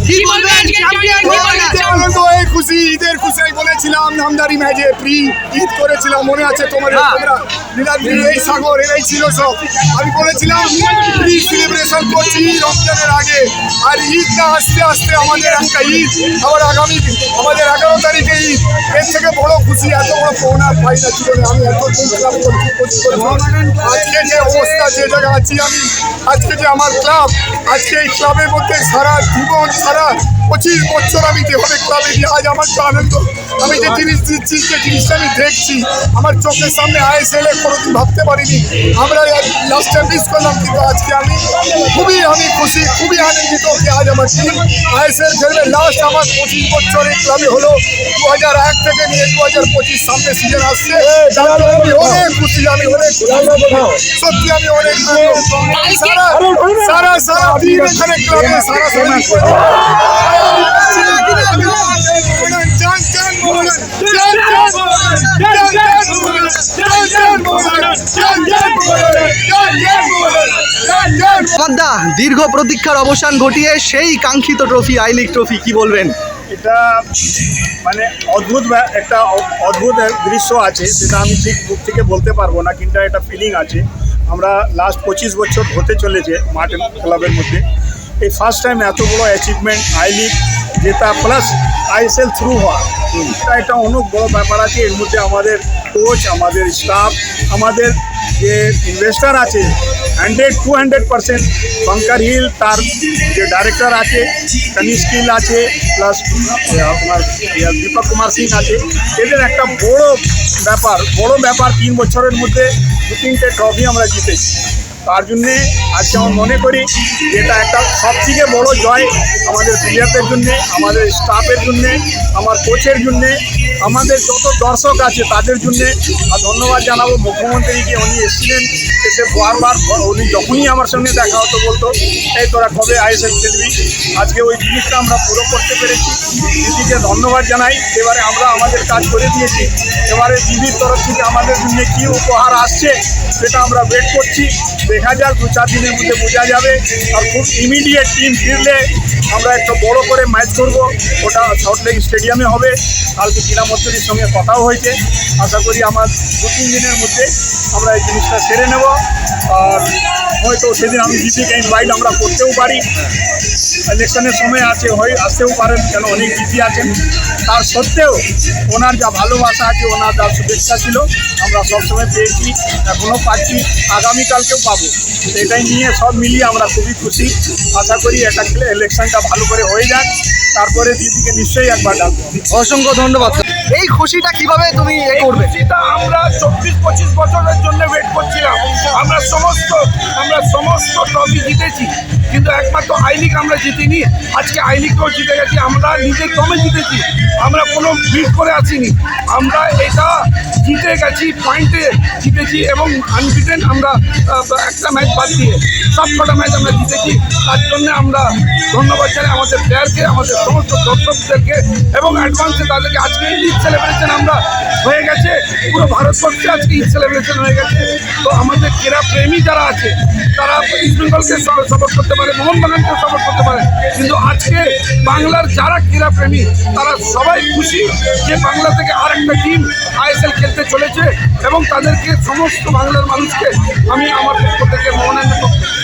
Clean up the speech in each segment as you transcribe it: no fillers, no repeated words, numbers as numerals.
কি বলবেন চ্যাম্পিয়ন আনন্দ এই খুশি ঈদের খুশি বলেছিলাম নামদারি ম্যাচে প্রি ঈদ করেছিলাম মনে আছে তোমার তোমরা নীলাদ্রি এই সাগর এরাই ছিল সব আমি বলেছিলাম প্রি সেলিব্রেশন করছি রমজানের আগে আর ঈদটা আস্তে আস্তে আমাদের একটা ঈদ আবার আগামী আমাদের 11 তারিখে ঈদ এর থেকে বড় খুশি এত বড় পাওনা পাই না জীবনে আমি এত ক্লাব করছি আজকে যে অবস্থা যে জায়গায় আছি আমি আজকে যে আমার ক্লাব আজকে এই ক্লাবের মধ্যে সারা জীবন সারা 25 বছর আমি যেভাবে ক্লাবে দিয়ে আজ আমার তো আনন্দ আমি যে জিনিস দিচ্ছি যে জিনিসটা আমি দেখছি আমার চোখের সামনে আইএসএল এ কোনোদিন ভাবতে পারিনি আমরা লাস্ট টাইম মিস করলাম কিন্তু আজকে আমি খুশি খুবই আনন্দিত যে আজ আমার টিম আইএসএল খেলবে লাস্ট আমার 25 বছর এই ক্লাবে হলো 2001 থেকে নিয়ে 2025 সামনে সিজন আসছে আমি অনেক খুশি আমি অনেক সত্যি আমি অনেক সারা সারা দিন এখানে ক্লাবে সারা দীর্ঘ প্রতীক্ষার অবসান ঘটিয়ে সেই কাঙ্ক্ষিত ট্রফি আই লিগ ট্রফি কি বলবেন? এটা মানে একটা অদ্ভুত দৃশ্য আছে যেটা আমি ঠিক মুখ থেকে বলতে পারবো না কিন্তু একটা ফিলিং আছে আমরা লাস্ট 25 বছর হতে চলেছে মার্টিন ক্লাবের মধ্যে এই ফার্স্ট টাইম এত বড় অ্যাচিভমেন্ট আই লিগ যেটা প্লাস আইএসএল থ্রু হওয়া এটা একটা অনেক বড় ব্যাপার আছে এর মধ্যে আমাদের কোচ আমাদের স্টাফ আমাদের যে ইনভেস্টার আছে 200% বাঙ্কার হিল তার যে ডাইরেক্টর আছে কনিষ্ক হিল আছে প্লাস আপনার দীপক কুমার সিং আছে এদের একটা বড় ব্যাপার 3 বছরের মধ্যে 2-3টে ট্রফি আমরা জিতেছি তার জন্যে আজকে আমি মনে করি এটা একটা সবথেকে বড় জয় আমাদের প্লেয়ারদের জন্যে আমাদের স্টাফের জন্যে আমার কোচের জন্যে আমাদের যত দর্শক আছে তাদের জন্যে ধন্যবাদ জানাবো মুখ্যমন্ত্রীকে উনি এসেছিলেন এসে বারবার উনি যখনই আমার সঙ্গে দেখা হতো বলতো এই তোরা কবে আইএসএল খেলবি আজকে ওই জিনিসটা আমরা পুরো করতে পেরেছি দিদিকে ধন্যবাদ জানাই এবারে আমরা আমাদের কাজ করে দিয়েছি এবারে দিদির তরফ থেকে আমাদের জন্য কী উপহার আসছে সেটা আমরা ওয়েট করছি দেখা যাক 2-4 দিনের মধ্যে বোঝা যাবে আর খুব ইমিডিয়েট টিম ফিরলে আমরা একটা বড় করে ম্যাচ করব ওটা সল্টলেক স্টেডিয়ামে হবে কালকে ক্রীড়ামন্ত্রীর সঙ্গে কথাও হয়েছে আশা করি আমার 2-3 দিনের মধ্যে আমরা এই জিনিসটা সেরে নেব আর হয়তো সেদিন আমি জিপিকে ইনভাইট আমরা করতেও পারি ইলেকশনের সময় আছে আসতেও পারেন কেন অনেক জিপি আছেন তার সত্ত্বেও ওনার যা ভালোবাসা আছে ওনার যা শুভেচ্ছা ছিল আমরা সবসময় পেয়েছি এখনও পাচ্ছি আগামীকালকেও পাবো এটাই নিয়ে সব মিলিয়ে আমরা খুবই খুশি আশা করি এটা খেলে ইলেকশনটা ভালো করে হয়ে যাক তারপরে দিদিকে নিশ্চয়ই একবার ডাকবো অসংখ্য ধন্যবাদ এই খুশিটা কিভাবে তুমি করবে সেটা আমরা 24-25 বছরের জন্য ওয়েট করছিলাম আমরা সমস্ত ট্রফি জিতেছি কিন্তু একমাত্র আই লিগ আমরা জিতিনি আজকে আই লিগটাও জিতে গেছি আমরা নিজের দমে জিতেছি আমরা কোনো বিট করে আসিনি আমরা এটা জিতে গেছি পয়েন্টে জিতেছি এবং আনবিটেন আমরা একটা ম্যাচ বাদ দিয়ে সবকটা ম্যাচ আমরা জিতেছি তার জন্য আমরা ধন্যবাদ জানাই আমাদের প্লেয়ারকে আমাদের সমস্ত দর্শকদেরকে এবং অ্যাডভান্সে তাদেরকে আজকে ঈদ সেলিব্রেশন আমরা হয়ে গেছে পুরো ভারতবর্ষে আজকে ঈদ সেলিব্রেশন হয়ে গেছে তো আমাদের ক্রীড়া প্রেমী যারা আছে তারা ইস্ট বেঙ্গলকে সাপোর্ট করতে পারে মোহনবাগানকে সাপোর্ট করতে পারে কিন্তু আজকে বাংলার যারা ক্রীড়া প্রেমী তারা সবাই খুশি যে বাংলা থেকে আরেকটা টিম আইএসএল খেলতে চলেছে এবং তাদেরকে সমস্ত বাংলার মানুষকে আমি আমার পক্ষ থেকে মোহনের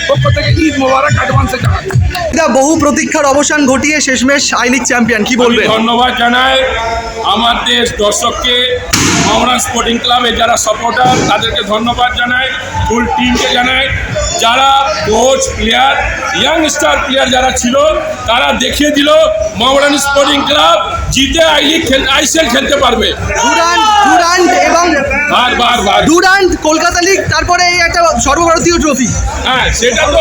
পক্ষ থেকে ঈদ মোবারক অ্যাডভান্সে জানাই এটা বহু প্রতীক্ষার অবসান ঘটিয়ে শেষমেশ আই লিগ চ্যাম্পিয়ন কি বলবেন? ধন্যবাদ জানাই আমাদের দর্শককে মোহনবাগান স্পোর্টিং ক্লাবের যারা সাপোর্টার তাদেরকে ধন্যবাদ জানাই ফুল টিমকে জানাই যারা কোচ প্লেয়ার ইয়াংস্টার প্লেয়ার যারা ছিল তারা দেখিয়ে দিল মোহনবাগান স্পোর্টিং ক্লাব জিতে আই লিগ আইএসএল খেলতে পারবে ডুরান্ট এবং বার ডুরান্ট কলকাতা লিগ তারপরে এই একটা সর্বভারতীয় ট্রফি হ্যাঁ সেটা তো